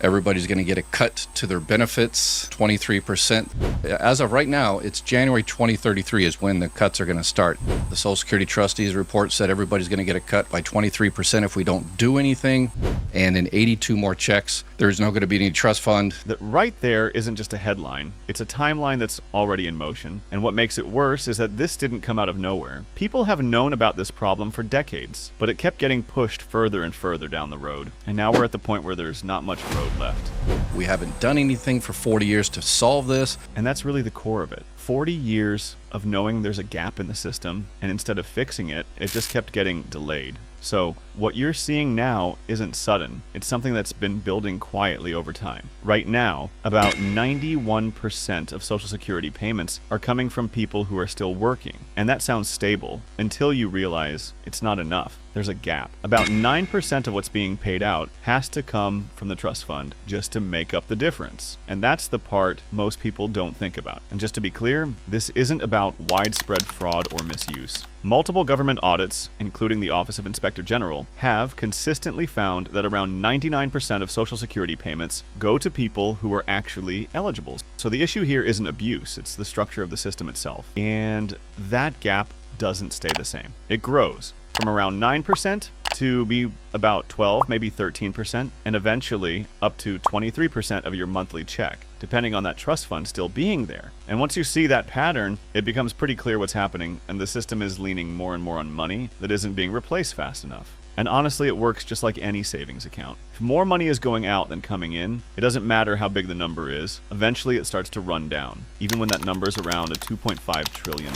Everybody's going to get a cut to their benefits, 23%. As of right now, it's January 2033 is when the cuts are going to start. The Social Security trustees report said everybody's going to get a cut by 23% if we don't do anything. And in 82 more checks, there's not going to be any trust fund. That right there isn't just a headline. It's a timeline that's already in motion. And what makes it worse is that this didn't come out of nowhere. People have known about this problem for decades, but it kept getting pushed further and further down the road. And now we're at the point where there's not much road left. We haven't done anything for 40 years to solve this. And that's really the core of it. 40 years of knowing there's a gap in the system, and instead of fixing it, it just kept getting delayed. So what you're seeing now isn't sudden. It's something that's been building quietly over time. Right now, about 91% of Social Security payments are coming from people who are still working. And that sounds stable until you realize it's not enough. There's a gap. About 9% of what's being paid out has to come from the trust fund just to make up the difference. And that's the part most people don't think about. And just to be clear, this isn't about widespread fraud or misuse. Multiple government audits, including the Office of Inspector General, have consistently found that around 99% of Social Security payments go to people who are actually eligible. So the issue here isn't abuse, it's the structure of the system itself. And that gap doesn't stay the same. It grows from around 9% to be about 12, maybe 13%, and eventually up to 23% of your monthly check, depending on that trust fund still being there. And once you see that pattern, it becomes pretty clear what's happening, and the system is leaning more and more on money that isn't being replaced fast enough. And honestly, it works just like any savings account. If more money is going out than coming in, it doesn't matter how big the number is. Eventually, it starts to run down, even when that number is around a $2.5 trillion.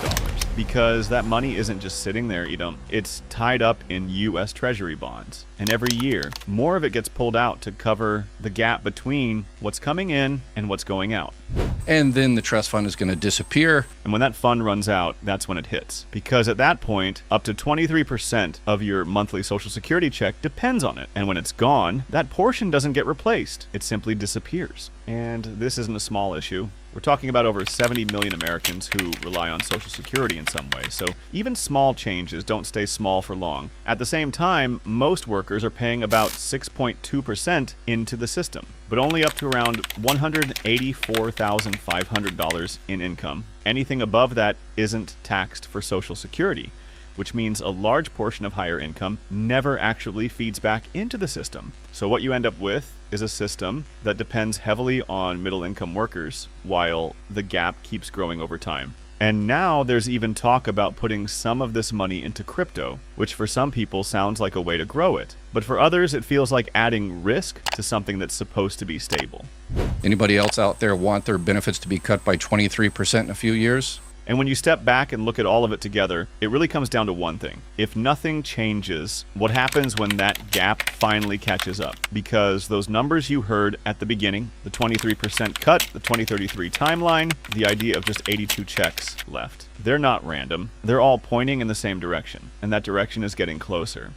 Because that money isn't just sitting there, it's tied up in U.S. Treasury bonds. And every year, more of it gets pulled out to cover the gap between what's coming in and what's going out. And then the trust fund is going to disappear. And when that fund runs out, that's when it hits. Because at that point, up to 23% of your monthly Social Security check depends on it. And when it's gone, that portion doesn't get replaced. It simply disappears. And this isn't a small issue. We're talking about over 70 million Americans who rely on Social Security in some way, so even small changes don't stay small for long. At the same time, most workers are paying about 6.2% into the system, but only up to around $184,500 in income. Anything above that isn't taxed for Social Security, which means a large portion of higher income never actually feeds back into the system. So what you end up with is a system that depends heavily on middle-income workers, while the gap keeps growing over time. And now there's even talk about putting some of this money into crypto, which for some people sounds like a way to grow it. But for others, it feels like adding risk to something that's supposed to be stable. Anybody else out there want their benefits to be cut by 23% in a few years? And when you step back and look at all of it together, it really comes down to one thing. If nothing changes, what happens when that gap finally catches up? Because those numbers you heard at the beginning, the 23% cut, the 2033 timeline, the idea of just 82 checks left, they're not random. They're all pointing in the same direction, and that direction is getting closer.